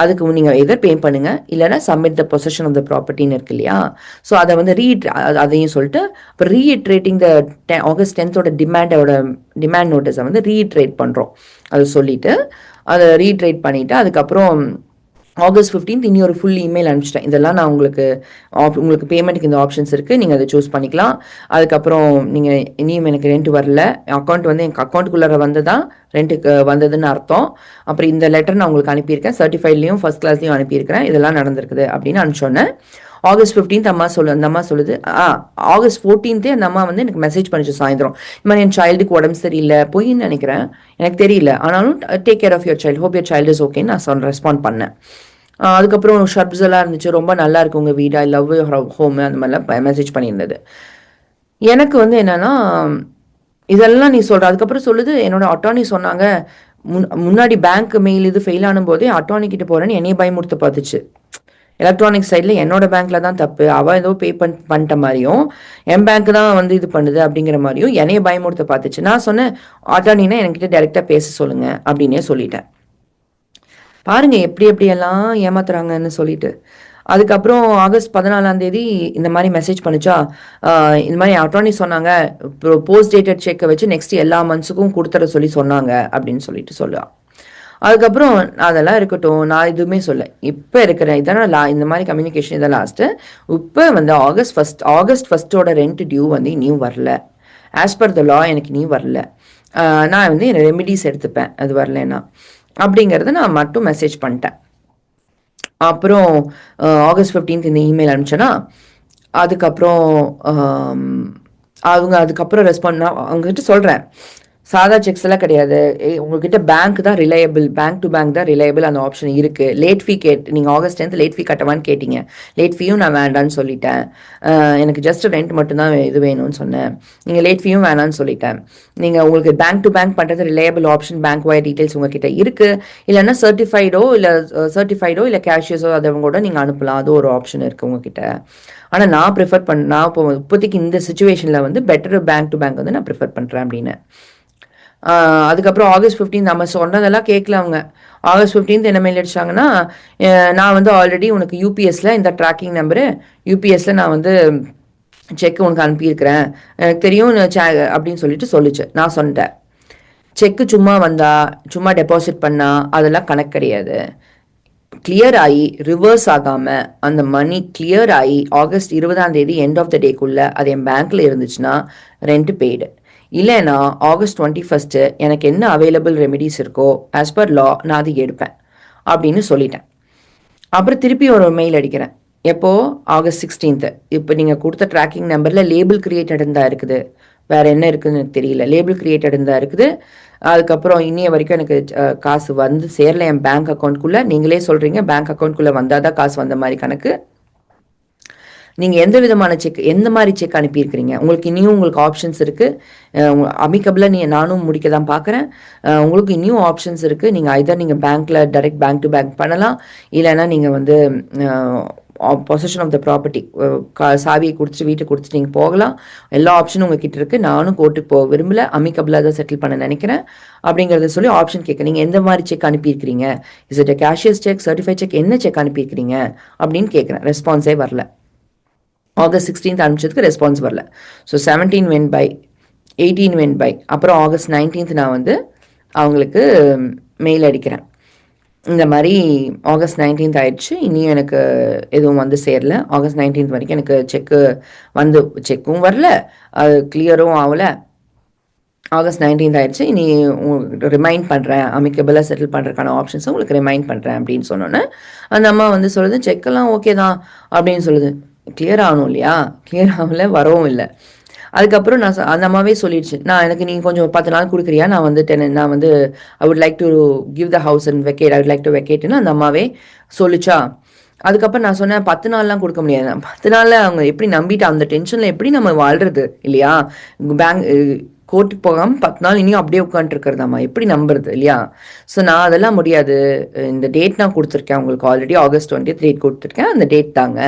அதுக்கு நீங்கள் எதை பே பண்ணுங்கள், இல்லைனா submit the possession of the ப்ராப்பர்ட்டின்னு இருக்கு இல்லையா. ஸோ அதை வந்து அதையும் சொல்லிட்டு இப்போ ரீஇட்ரேட்டிங் த August 10th டிமாண்ட் நோட்டீஸை வந்து ரீஇட்ரேட் பண்ணுறோம். அதை சொல்லிவிட்டு அதை ரீட்ரேட் பண்ணிவிட்டு அதுக்கப்புறம் August 15th இனி ஒரு ஃபுல் இமெயில் அனுப்பிச்சிட்டேன். இதெல்லாம் நான் உங்களுக்கு பேமெண்ட்டுக்கு இந்த ஆப்ஷன்ஸ் இருக்குது, நீங்கள் அதை சூஸ் பண்ணிக்கலாம். அதுக்கப்புறம் நீங்கள் இனியும் எனக்கு ரெண்ட் வரல, அக்கௌண்ட் வந்து எங்கள் அக்கௌண்ட்டுக்குள்ளே வந்ததான் ரெண்ட்டுக்கு வந்ததுன்னு அர்த்தம். அப்புறம் இந்த லெட்டர் நான் உங்களுக்கு அனுப்பியிருக்கேன், சர்டிஃபைட்லேயும் ஃபர்ஸ்ட் கிளாஸ்லையும் அனுப்பியிருக்கிறேன், இதெல்லாம் நடந்திருக்குது அப்படின்னு அனுப்பிச்சோன்னே August 15th அந்த அம்மா சொல்லுது, August 14th அந்த அம்மா வந்து எனக்கு மெசேஜ் பண்ணிச்சு சாயந்தரம், இந்த மாதிரி என் சைல்டுக்கு உடம்பு சரியில்லை, பொய்ன்னு நினைக்கிறேன், எனக்கு தெரியல, ஆனாலும் take care of your child, hope your child is ஓகேன்னு நான் ரெஸ்பாண்ட் பண்ணேன். அதுக்கப்புறம் ஷர்ப்ஸ் எல்லாம் இருந்துச்சு, ரொம்ப நல்லா இருக்கு உங்கள் வீடு, ஐ லவ் யுவர் ஹோம், அந்த மாதிரிலாம் மெசேஜ் பண்ணியிருந்தது. எனக்கு வந்து என்னன்னா இதெல்லாம் நீ சொல்கிற, அதுக்கப்புறம் சொல்லுது என்னோட அட்டார்னி சொன்னாங்க, முன்னாடி பேங்க் மெயில் இது ஃபெயில் ஆனும் போதே அட்டார்னி கிட்ட போகிறேன்னு என்னைய பயமுறுத்த பார்த்துச்சு. எலக்ட்ரானிக் சைடில் என்னோட பேங்க்கில் தான் தப்பு, அவள் ஏதோ பே பண்ணிட்ட மாதிரியும் என் பேங்க் தான் வந்து இது பண்ணுது அப்படிங்கிற மாதிரியும் என்னைய பயமுறுத்த பார்த்துச்சு. நான் சொன்னேன், அட்டார்னினா என்கிட்ட டைரெக்டாக பேச சொல்லுங்கள் அப்படின்னே சொல்லிட்டேன். பாருங்க எப்படியெல்லாம் ஏமாத்துறாங்கன்னு சொல்லிட்டு. அதுக்கப்புறம் August 14 இந்த மாதிரி மெசேஜ் பண்ணிச்சா, இந்த மாதிரி அட்டார்னி சொன்னாங்க போஸ்ட் டேட்டட் செக்கை வச்சு நெக்ஸ்ட் எல்லா மந்த்ஸுக்கும் கொடுத்துட சொன்னாங்க அப்படின்னு சொல்லிட்டு சொல்லுவான். அதுக்கப்புறம் அதெல்லாம் இருக்கட்டும், நான் எதுவுமே சொல்ல, இப்போ இருக்கிறேன் இதெல்லாம் இந்த மாதிரி கம்யூனிகேஷன் இதை லாஸ்ட்டு. இப்போ வந்து August 1 ரெண்ட் டியூ வந்து இனியும் வரல, ஆஸ் பர் த லா எனக்கு இனியும் வரல, நான் வந்து என் ரெமிடிஸ் எடுத்துப்பேன் அது வரலன்னா அப்படிங்கிறத நான் மட்டும் மெசேஜ் பண்ணிட்டேன். அப்புறம் August 15th இந்த இமெயில் அனுப்பிச்சேன்னா அதுக்கப்புறம் அவங்க அதுக்கப்புறம் ரெஸ்பாண்ட், நான் அவங்ககிட்ட சொல்கிறேன் சாதா செக்ஸ் எல்லாம் கிடையாது, உங்ககிட்ட பேங்க் தான் ரிலையபிள், பேங்க் டு பேங்க் தான் ரிலையபிள், அந்த ஆப்ஷன் இருக்குது. லேட் ஃபீ நீங்கள் August 10th லேட் ஃபீ கட்டவான்னு கேட்டீங்க, லேட் ஃபீயும் நான் வேண்டான்னு சொல்லிட்டேன், எனக்கு ஜஸ்ட் ரெண்ட் மட்டும்தான் இது வேணும்னு சொன்னேன், நீங்கள் லேட் ஃபீயும் வேணான்னு சொல்லிட்டேன். நீங்கள் உங்களுக்கு பேங்க் டு பேங்க் பண்ணுறது reliable option, bank wire details உங்ககிட்ட இருக்குது, இல்லைன்னா சர்டிஃபைடோ இல்லை கேஷியஸோ அதை கூட நீங்கள் அனுப்பலாம், அது ஒரு ஆப்ஷன் இருக்குது உங்ககிட்ட. ஆனால் நான் நான் இப்போதைக்கு இந்த சுச்சுவேஷனில் வந்து பெட்டர் பேங்க் டு பேங்க் வந்து நான் ப்ரிஃபர் பண்ணுறேன் அப்படின்னு. அதுக்கப்புறம் August 15th நம்ம சொன்னதெல்லாம் கேட்கல அவங்க. August 15th என்ன மெயில் அடிச்சாங்கன்னா, நான் வந்து ஆல்ரெடி உனக்கு யூபிஎஸ்ல இந்த ட்ராக்கிங் நம்பரு யூபிஎஸ்ல நான் வந்து செக் உனக்கு அனுப்பியிருக்கிறேன், எனக்கு தெரியும் அப்படின்னு சொல்லிச்சு. நான் சொன்னேன், செக்கு சும்மா வந்தா சும்மா டெபாசிட் பண்ணா அதெல்லாம் கணக்கு கிடையாது, கிளியர் ஆகி ரிவர்ஸ் ஆகாமல் அந்த மணி கிளியர் ஆகி August 20 எண்ட் ஆஃப் த டேக்குள்ளே அது என் பேங்க்கில் இருந்துச்சுன்னா ரெண்ட் பெய்டு, இல்லைன்னா August 21 எனக்கு என்ன அவைலபிள் ரெமிடிஸ் இருக்கோ ஆஸ் பர் லா நான் அது எடுப்பேன் அப்படின்னு சொல்லிட்டேன். அப்புறம் திருப்பி ஒரு மெயில் அடிக்கிறேன், எப்போது August 16th. இப்போ நீங்கள் கொடுத்த ட்ராக்கிங் நம்பரில் லேபிள் கிரியேட்டட் தான் இருக்குது, வேறு என்ன இருக்குதுன்னு தெரியல, லேபிள் கிரியேட்டட் தான் இருக்குது. அதுக்கப்புறம் இன்னைய வரைக்கும் எனக்கு காசு வந்து சேரல என் பேங்க் அக்கௌண்ட்குள்ளே. நீங்களே சொல்கிறீங்க பேங்க் அக்கௌண்ட்குள்ளே வந்தால் தான் காசு வந்த மாதிரி கணக்கு. நீங்கள் எந்த விதமான செக், எந்த மாதிரி செக் அனுப்பியிருக்கிறீங்க, உங்களுக்கு இனியும் உங்களுக்கு ஆப்ஷன்ஸ் இருக்குது, அமிக்கபிளாக நானும் முடிக்க தான் பார்க்குறேன், உங்களுக்கு இனியும் ஆப்ஷன்ஸ் இருக்குது. நீங்கள் ஐதர் நீங்கள் பேங்க்கில் டைரெக்ட் பேங்க் டு பேங்க் பண்ணலாம், இல்லைன்னா நீங்கள் வந்து பொசஷன் ஆஃப் த ப்ராப்பர்ட்டி சாவியை கொடுத்துட்டு வீட்டை கொடுத்துட்டு நீங்கள் போகலாம், எல்லா ஆப்ஷனும் உங்ககிட்ட இருக்குது. நானும் கோர்ட்டுக்கு போக விரும்பல, அமிக்கபிளாக தான் செட்டில் பண்ண நினைக்கிறேன் அப்படிங்கிறத சொல்லி ஆப்ஷன் கேட்க, நீங்கள் எந்த மாதிரி செக் அனுப்பியிருக்கிறீங்க, is it cashier's cheque, certified cheque, என்ன செக் அனுப்பியிருக்கிறீங்க அப்படின்னு கேட்குறேன். ரெஸ்பான்ஸே வரல. August 16th அனுப்பிச்சதுக்கு ரெஸ்பான்ஸ் வரல. So 17 went by, 18 went by, அப்புறம் August 19th நான் வந்து அவங்களுக்கு மெயில் அடிக்கிறேன். இந்த மாதிரி ஆகஸ்ட் 19th ஆயிடுச்சு. இனியும் எனக்கு எதுவும் வந்து சேரல. ஆகஸ்ட் 19th வரைக்கும் எனக்கு செக்கு வந்து செக்கும் வரல, அது கிளியரும் ஆகலை. ஆகஸ்ட் 19th ஆயிடுச்சு. இனி உங்களுக்கு ரிமைண்ட் பண்ணுறேன், அமிக்கபிளாக செட்டில் பண்ணுறதுக்கான ஆப்ஷன்ஸை உங்களுக்கு ரிமைண்ட் பண்ணுறேன் அப்படின்னு சொன்னோன்னே அந்த அம்மா வந்து சொல்லுது, செக்கெல்லாம் ஓகே தான் அப்படின்னு சொல்லுது. கிளியர் ஆகணும் இல்லையா? கிளியர் ஆகல, வரவும் இல்லை. அதுக்கப்புறம் அந்த அம்மாவே சொல்லிடுச்சு, எனக்கு நீங்கள் கொஞ்சம் 10 நாள் கொடுக்குறியா, நான் வந்து I would like to give the house and vacate, I would like to வெக்கேட்னு அந்த அம்மாவே சொல்லிச்சா. அதுக்கப்புறம் நான் சொன்னேன், 10 நாள்லாம் கொடுக்க முடியாது. 10 நாளில் அவங்க எப்படி நம்பிட்டு அந்த டென்ஷனில் எப்படி நம்ம வாழ்றது இல்லையா? கோர்ட்டுக்கு போகாமல் 10 நாள் இனியும் அப்படியே உட்காந்துருக்கிறதாம்மா, எப்படி நம்புறது இல்லையா? ஸோ நான் அதெல்லாம் முடியாது, இந்த டேட் நான் கொடுத்துருக்கேன் உங்களுக்கு, ஆல்ரெடி ஆகஸ்ட் 20th டேட் கொடுத்துருக்கேன், அந்த டேட் தாங்க,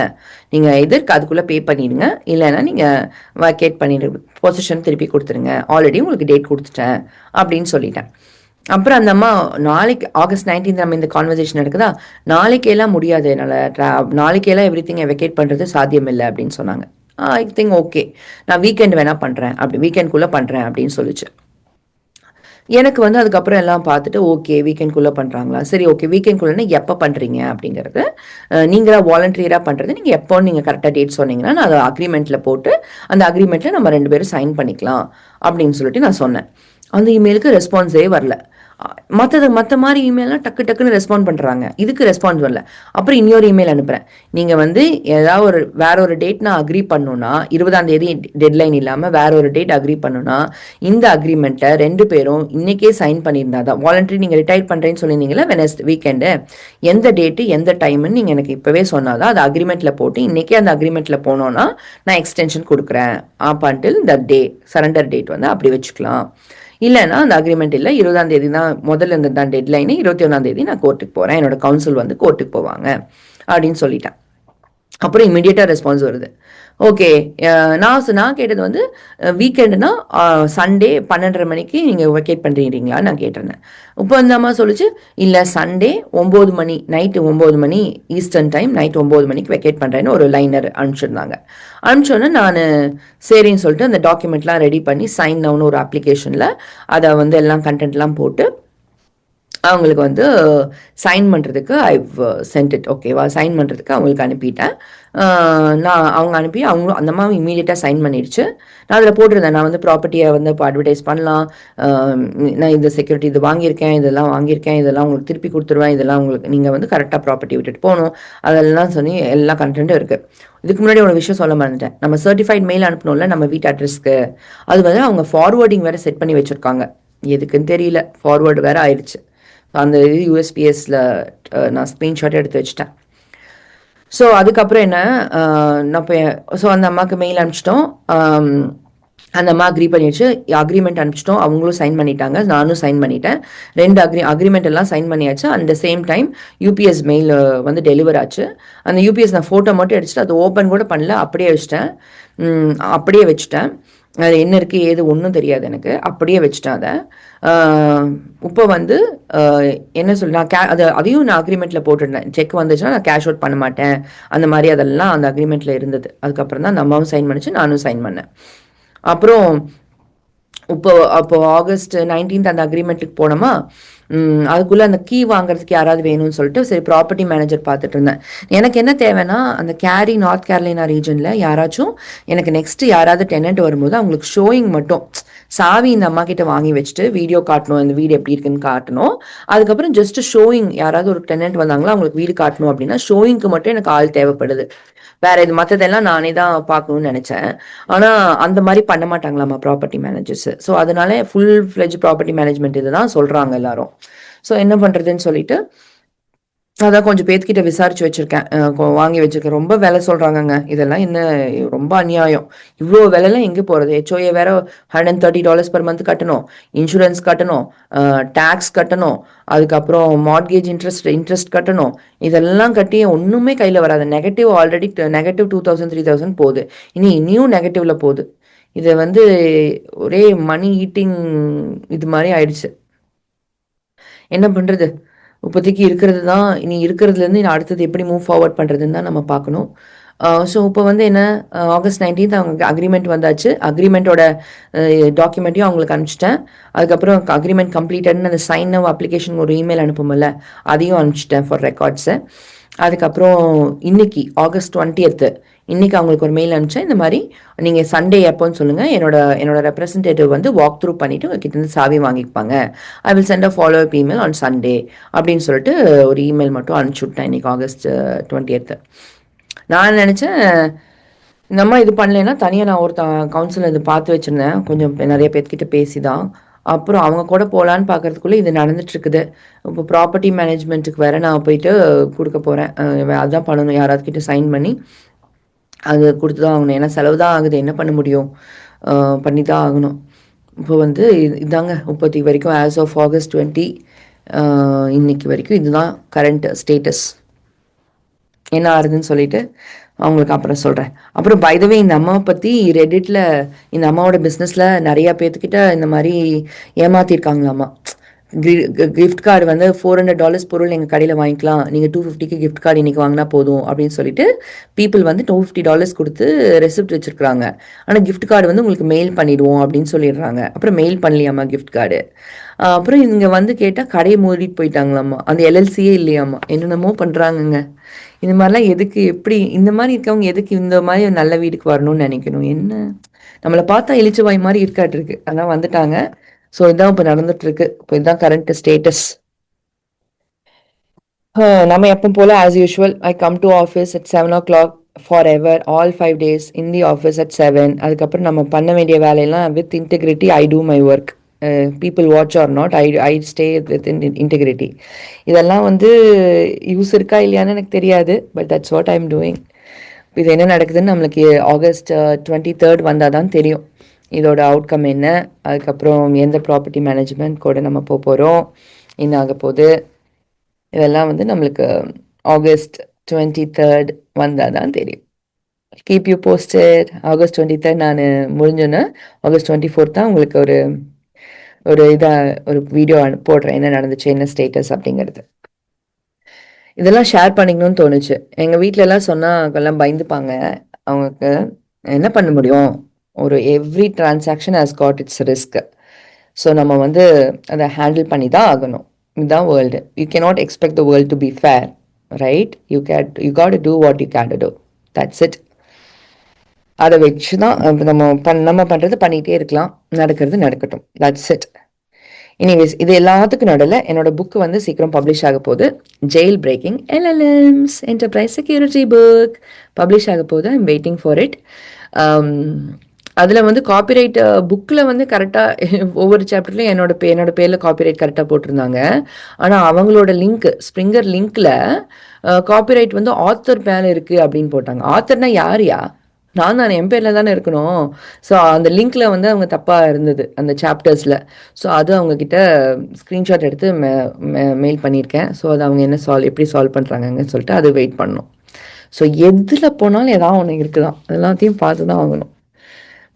நீங்கள் எதற்கு அதுக்குள்ளே பே பண்ணிடுங்க, இல்லைன்னா நீங்கள் வேக்கேட் பண்ணிடு, பொசிஷன் திருப்பி கொடுத்துருங்க, ஆல்ரெடி உங்களுக்கு டேட் கொடுத்துட்டேன் அப்படின்னு சொல்லிட்டேன். அப்புறம் அந்த அம்மா, நாளைக்கு ஆகஸ்ட் 19th நம்ம இந்த கான்வர்சேஷன் நடக்குதா, நாளைக்கெல்லாம் முடியாது என்னால், நாளைக்கெல்லாம் எவ்ரி திங் வெக்கேட் பண்ணுறது சாத்தியம் இல்லை அப்படின்னு சொன்னாங்க. ஐ திங்க் ஓகே, நான் வீக்கெண்ட் வேணால் பண்ணுறேன், அப்படி வீக்கெண்ட்குள்ளே பண்ணுறேன் அப்படின்னு சொல்லிச்சு. எனக்கு வந்து அதுக்கப்புறம் எல்லாம் பார்த்துட்டு ஓகே வீக்கெண்ட்குள்ளே பண்ணுறாங்களா, சரி ஓகே வீக்கெண்ட்குள்ளே எப்போ பண்ணுறீங்க அப்படிங்கிறது, நீங்களாக வாலண்டியராக பண்ணுறது, நீங்கள் எப்போ நீங்கள் கரெக்டாக டேட் சொன்னீங்கன்னா நான் அதை அக்ரிமெண்ட்டில் போட்டு அந்த அக்ரிமெண்ட்டில் நம்ம 2 பேரும் சைன் பண்ணிக்கலாம் அப்படின்னு சொல்லிட்டு நான் சொன்னேன். அந்த இமெயிலுக்கு ரெஸ்பான்ஸே வரல. மற்ற மாதிரி இமெயிலாம் டக்கு டக்குன்னு ரெஸ்பாண்ட் பண்ணுறாங்க, இதுக்கு ரெஸ்பான்ஸ் வரல. அப்புறம் இன்னொரு இமெயில் அனுப்புகிறேன், நீங்கள் வந்து ஏதாவது வேற ஒரு டேட் நான் அக்ரி பண்ணணும்னா, 20ஆம் தேதி டெட்லைன் இல்லாமல் வேற ஒரு டேட் அக்ரி பண்ணணும்னா இந்த அக்ரிமெண்ட்டை 2 பேரும் இன்றைக்கே சைன் பண்ணியிருந்தா தான், வாலண்டரி நீங்கள் ரிட்டையர் பண்ணுறேன்னு சொல்லியிருந்தீங்களா வெனஸ்டே வீக்கெண்டு, எந்த டேட்டு எந்த டைமுன்னு நீங்கள் எனக்கு இப்போவே சொன்னாதான் அது அக்ரிமெண்ட்டில் போட்டு இன்றைக்கே அந்த அக்ரிமெண்ட்டில் போனோன்னா நான் எக்ஸ்டென்ஷன் கொடுக்குறேன் அப் until the day surrender date வந்து அப்படி வச்சுக்கலாம். இல்லைன்னா அந்த அக்ரிமெண்ட் இல்லை, 20ஆம் தேதி தான் முதல்ல இருந்தது தான் டெட்லைனு, 21ஆம் தேதி நான் கோர்ட்டுக்கு போகிறேன், என்னோட கவுன்சில் வந்து கோர்ட்டுக்கு போவாங்க அப்படின்னு சொல்லிட்டேன். அப்புறம் இமீடியட்டாக ரெஸ்பான்ஸ் வருது. ஓகே, நான் கேட்டது வந்து வீக்கெண்டுனா சண்டே 12:30 மணிக்கு நீங்கள் வெக்கேட் பண்ணுறீங்களா நான் கேட்டிருந்தேன். இப்போ அந்த அம்மா சொல்லிச்சு, இல்லை சண்டே 9 மணி, நைட்டு 9 மணி ஈஸ்டர்ன் டைம், நைட் 9 மணிக்கு வெக்கேட் பண்ணுறேன்னு ஒரு லைனர் அனுப்பிச்சிருந்தாங்க. அனுப்பிச்சோன்னே நான் சரின்னு சொல்லிட்டு அந்த டாக்குமெண்ட்லாம் ரெடி பண்ணி சைன் டவுன் ஒரு அப்ளிகேஷனில் அதை வந்து எல்லாம் கண்டென்ட்லாம் போட்டு அவங்களுக்கு வந்து சைன் பண்ணுறதுக்கு ஐவ் சென்ட் இட், ஓகேவா, சைன் பண்ணுறதுக்கு அவங்களுக்கு அனுப்பிட்டேன். நான் அவங்க அனுப்பி அவங்களும் அந்த மாதிரி இமீடியட்டாக சைன் பண்ணிடுச்சு. நான் அதில் போட்டிருந்தேன், நான் வந்து ப்ராப்பர்ட்டியை வந்து இப்போ அட்வர்டைஸ் பண்ணலாம், நான் இந்த செக்யூரிட்டி இது வாங்கியிருக்கேன், இதெல்லாம் உங்களுக்கு திருப்பி கொடுத்துருவேன், இதெல்லாம் உங்களுக்கு நீங்கள் வந்து கரெக்டாக ப்ராப்பர்ட்டி விட்டுட்டு போகணும், அதெல்லாம் சொல்லி எல்லா கண்டென்ட்டும் இருக்குது. இதுக்கு முன்னாடி ஒரு விஷயம் சொல்ல மறந்துட்டேன், நம்ம சர்டிஃபைட் மெயில் அனுப்பணும்ல நம்ம வீட்டு அட்ரஸ்க்கு, அது வந்து அவங்க ஃபார்வர்டிங் வேறு செட் பண்ணி வச்சுருக்காங்க, எதுக்குன்னு தெரியல, ஃபார்வேர்டு வேறு ஆயிடுச்சு. அந்த இது யூஎஸ்பிஎஸ்ல நான் ஸ்க்ரீன்ஷாட் எடுத்து வச்சுட்டேன். ஸோ அதுக்கப்புறம் என்ன, நான் இப்போ ஸோ அந்த அம்மாவுக்கு மெயில் அனுப்பிச்சிட்டோம், அந்த அம்மா அக்ரி பண்ணிடுச்சு, அக்ரிமெண்ட் அனுப்பிச்சிட்டோம், அவங்களும் சைன் பண்ணிட்டாங்க, நானும் சைன் பண்ணிட்டேன், 2 அக்ரிமெண்ட் எல்லாம் சைன் பண்ணியாச்சு. அந்த சேம் டைம் யூபிஎஸ் மெயில் வந்து டெலிவர் ஆச்சு. அந்த யூபிஎஸ் நான் ஃபோட்டோ மட்டும் எடுத்துட்டு அதை ஓப்பன் கூட பண்ணல, அப்படியே வச்சுட்டேன். அது என்ன இருக்குது ஏது ஒன்றும் தெரியாது எனக்கு, அப்படியே வச்சுட்டேன் அதை. இப்போ வந்து என்ன சொல்ல, நான் அதையும் நான் அக்ரிமெண்ட்டில் போட்டுருந்தேன், செக் வந்துச்சுன்னா நான் கேஷ் அவுட் பண்ண மாட்டேன் அந்த மாதிரி, அதெல்லாம் அந்த அக்ரிமெண்ட்டில் இருந்தது. அதுக்கப்புறம் தான் அந்த அம்மாவும் சைன் பண்ணிச்சு, நானும் சைன் பண்ணேன். அப்புறம் அப்போ ஆகஸ்ட் 19th அந்த அக்ரிமெண்ட்டுக்கு போனோமா, அதுக்குள்ளே அந்த கீ வாங்குறதுக்கு யாராவது வேணும்னு சொல்லிட்டு சரி ப்ராப்பர்ட்டி மேனேஜர் பார்த்துட்டு இருந்தேன். எனக்கு என்ன தேவைன்னா, அந்த கேரி நார்த் கேரளினா ரீஜனில் யாராச்சும் எனக்கு நெக்ஸ்ட்டு யாராவது டெனண்ட் வரும்போது அவங்களுக்கு ஷோயிங் மட்டும், சாவி இந்த அம்மா கிட்ட வாங்கி வச்சுட்டு வீடியோ காட்டணும், இந்த வீடு எப்படி இருக்குன்னு காட்டணும், அதுக்கப்புறம் ஜஸ்ட் ஷோயிங், யாராவது ஒரு டெனண்ட் வந்தாங்களா அவங்களுக்கு வீடு காட்டணும் அப்படின்னா ஷோயிங்க்கு மட்டும் எனக்கு ஆள் தேவைப்படுது. வேற இது மற்றதெல்லாம் நானே தான் பார்க்கணும்னு நினைச்சேன். ஆனா அந்த மாதிரி பண்ண மாட்டாங்களாமா ப்ராப்பர்ட்டி மேனேஜர்ஸ். ஸோ அதனால ஃபுல் ஃப்ளெஜ் ப்ராப்பர்ட்டி மேனேஜ்மெண்ட் இதுதான் சொல்றாங்க எல்லாரும். ஸோ என்ன பண்றதுன்னு சொல்லிட்டு அதான் கொஞ்சம் பேர்த்துக்கிட்ட விசாரிச்சு வச்சிருக்கேன், வாங்கி வச்சிருக்கேன். ரொம்ப விலை சொல்றாங்கங்க, இதெல்லாம் என்ன ரொம்ப அநியாயம், இவ்வளோ விலைலாம் எங்கே போகிறது, ஹெச்ஓஏ வேற $130 per month கட்டணும், இன்சூரன்ஸ் கட்டணும், டேக்ஸ் கட்டணும், அதுக்கப்புறம் மார்ட்கேஜ் இன்ட்ரெஸ்ட் கட்டணும், இதெல்லாம் கட்டி ஒன்றுமே கையில் வராது. நெகட்டிவ் ஆல்ரெடி நெகட்டிவ் 2000 3000 போகுது, இனியும் நெகட்டிவ்ல போகுது. இதை வந்து ஒரே மணி ஈட்டிங் இது மாதிரி ஆயிடுச்சு. என்ன பண்ணுறது, இப்போதைக்கு இருக்கிறது தான், இனி இருக்கிறதுலேருந்து அடுத்தது எப்படி மூவ் ஃபார்வர்ட் பண்ணுறதுன்னு தான் நம்ம பார்க்கணும். ஸோ இப்போ வந்து என்ன, ஆகஸ்ட் 19th அவங்க அக்ரிமெண்ட் வந்தாச்சு. அக்ரிமெண்ட்டோட டாக்குமெண்ட்டையும் அவங்களுக்கு அனுப்பிச்சிட்டேன். அதுக்கப்புறம் அக்ரிமெண்ட் கம்ப்ளீட்டட்னு அந்த சைன் நவ் அப்ளிகேஷன் ஒரு இமெயில் அனுப்புமில்ல, அதையும் அனுப்பிச்சிட்டேன் ஃபார் ரெக்கார்ட்ஸு. அதுக்கப்புறம் இன்னைக்கு ஆகஸ்ட் 20th இன்னைக்கு அவங்களுக்கு ஒரு மெயில் அனுப்பிச்சேன். இந்த மாதிரி நீங்கள் சண்டே எப்போன்னு சொல்லுங்கள், என்னோட ரெப்ரசன்டேட்டிவ் வந்து வாக் த்ரூ பண்ணிவிட்டு உங்ககிட்ட இருந்து சாவி வாங்கிப்பாங்க. I will send a follow up email on Sunday அப்படின்னு சொல்லிட்டு ஒரு இமெயில் மட்டும் அனுப்பிச்சி விட்டேன் இன்னைக்கு ஆகஸ்ட் 20th. நான் நினச்சேன் இந்த அம்மா இது பண்ணலைன்னா தனியாக நான் ஒரு கவுன்சிலர் இது பார்த்து வச்சுருந்தேன், கொஞ்சம் நிறைய பேர்கிட்ட பேசி தான். அப்புறம் அவங்க கூட போகலான்னு பார்க்கறதுக்குள்ளே இது நடந்துட்டுருக்குது. இப்போ ப்ராப்பர்ட்டி மேனேஜ்மெண்ட்டுக்கு வேறு நான் போயிட்டு கொடுக்க போகிறேன். அதுதான் பண்ணணும், யாராவது கிட்ட சைன் பண்ணி அது கொடுத்து தான் ஆகணும். ஏன்னா செலவு தான் ஆகுது, என்ன பண்ண முடியும், பண்ணி தான் ஆகணும். இப்போ வந்து இதாங்க இப்போதைக்கு வரைக்கும் ஆஸ் ஆஃப் ஆகஸ்ட் 20 இன்னைக்கு வரைக்கும் இதுதான் கரண்ட் ஸ்டேட்டஸ். என்ன ஆறுதுன்னு சொல்லிட்டு அவங்களுக்கு அப்புறம் சொல்கிறேன். அப்புறம் பைதவே இந்த அம்மாவை பற்றி ரெடிட்டில் இந்த அம்மாவோட பிஸ்னஸில் நிறையா பேர்த்துக்கிட்ட இந்த மாதிரி ஏமாற்றிருக்காங்களாம்மா. கிஃப்ட் கார்டு வந்து $400 பொருள் எங்கள் கடையில் வாங்கிக்கலாம், நீங்கள் 250க்கு கிஃப்ட் கார்டு இன்றைக்கி வாங்கினா போதும் அப்படின்னு சொல்லிட்டு பீப்புள் வந்து $250 கொடுத்து ரெசிப்ட் வச்சுருக்குறாங்க. ஆனால் கிஃப்ட் கார்டு வந்து உங்களுக்கு மெயில் பண்ணிவிடுவோம் அப்படின்னு சொல்லிடுறாங்க. அப்புறம் மெயில் பண்ணலையாம்மா கிஃப்ட் கார்டு. அப்புறம் இங்கே வந்து கேட்டால் கடையை மூடிட்டு போயிட்டாங்களாம்மா, அந்த எல்எல்சியே இல்லையாம்மா. என்னென்னமோ பண்ணுறாங்கங்க. இந்த மாதிரிலாம் எதுக்கு, எப்படி இந்த மாதிரி இருக்கவங்க எதுக்கு இந்த மாதிரி நல்ல வீட்டுக்கு வரணும்னு நினைக்கணும்? என்ன நம்மளை பார்த்தா இழிச்சவாய் மாதிரி இருக்காட்டிருக்கு, அதான் வந்துட்டாங்க. ஸோ இதான் இப்போ நடந்துட்டுருக்கு. இப்போ இதுதான் கரண்ட் ஸ்டேட்டஸ். நம்ம எப்போ போல் as usual I come to office at 7 o'clock forever, all 5 days in the office at 7. அதுக்கப்புறம் நம்ம பண்ண வேண்டிய வேலையெல்லாம் with integrity I do my work. People watch or not, I stay with integrity. இதெல்லாம் வந்து யூஸ் இருக்கா இல்லையான்னு எனக்கு தெரியாது, but that's what I am doing. இது என்ன நடக்குதுன்னு நம்மளுக்கு ஆகஸ்ட் 23rd வந்தால் தான் தெரியும் இதோட அவுட்கம் என்ன. அதுக்கப்புறம் எந்த ப்ராப்பர்ட்டி மேனேஜ்மெண்ட் கூட நம்ம போகிறோம், என்ன ஆக போகுது, இதெல்லாம் வந்து நம்மளுக்கு ஆகஸ்ட் 23rd வந்தால் தான் தெரியும். Keep you posted. August 23rd நான் முடிஞ்சோன்னே ஆகஸ்ட் 24th தான் உங்களுக்கு ஒரு ஒரு வீடியோ போடுறேன், என்ன நடந்துச்சு, என்ன ஸ்டேட்டஸ் அப்படிங்கிறது. இதெல்லாம் ஷேர் பண்ணிக்கணும்னு தோணுச்சு. எங்கள் வீட்டிலலாம் சொன்னால் எல்லாம் பயந்துப்பாங்க. அவங்களுக்கு என்ன பண்ண முடியும், ஒரு every transaction has got its risk. So நம்ம வந்து அதை ஹேண்டில் பண்ணி தான் ஆகணும். இதுதான் world. You cannot expect the world to be fair, right? You got to do what you can do. That's it. அதை வச்சு தான் நம்ம பண்ணுறது பண்ணிகிட்டே இருக்கலாம், நடக்கிறது நடக்கட்டும். That's it. எனிவேஸ், இது எல்லாத்துக்கும் நடுவில் என்னோட புக்கு வந்து சீக்கிரம் பப்ளிஷ் ஆக போகுது. Jail breaking LLMs enterprise security book publish ஆக போகுது. I'm waiting for it. அதில் வந்து காப்பிரைட் புக்கில் வந்து கரெக்டாக ஒவ்வொரு சாப்டர்லையும் என்னோட பேரில் காப்பிரைட் கரெக்டாக போட்டிருந்தாங்க. ஆனால் அவங்களோட ஸ்ப்ரிங்கர் லிங்க்கில் காப்பிரைட் வந்து ஆத்தர் மேலே இருக்குது அப்படின்னு போட்டாங்க. ஆத்தர்னா யாரையா? நான் தானே, என் பேரில் தானே இருக்கணும். ஸோ அந்த லிங்க்கில் வந்து அவங்க தப்பாக இருந்தது அந்த சாப்டர்ஸில். ஸோ அது அவங்கக்கிட்ட ஸ்க்ரீன்ஷாட் எடுத்து மெயில் பண்ணியிருக்கேன். ஸோ அது அவங்க எப்படி சால்வ் பண்ணுறாங்கன்னு சொல்லிட்டு அது வெயிட் பண்ணணும். ஸோ எதில் போனாலும் ஏதாவது ஒன்று இருக்குதான், எல்லாத்தையும் பார்த்து தான் ஆகணும்.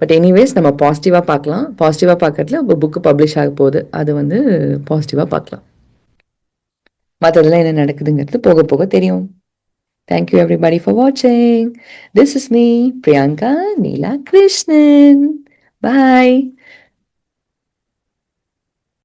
பட் எனிவேஸ், நம்ம பாசிட்டிவாக பார்க்கலாம். பாசிட்டிவாக பார்க்கறதுல இப்போ புக்கு பப்ளிஷ் ஆக போகுது, அது வந்து பாசிட்டிவாக பார்க்கலாம். மற்றதெல்லாம் என்ன நடக்குதுங்கிறது போக போக தெரியும். Thank you everybody for watching. This is me, Priyanka Neela Krishnan. Bye.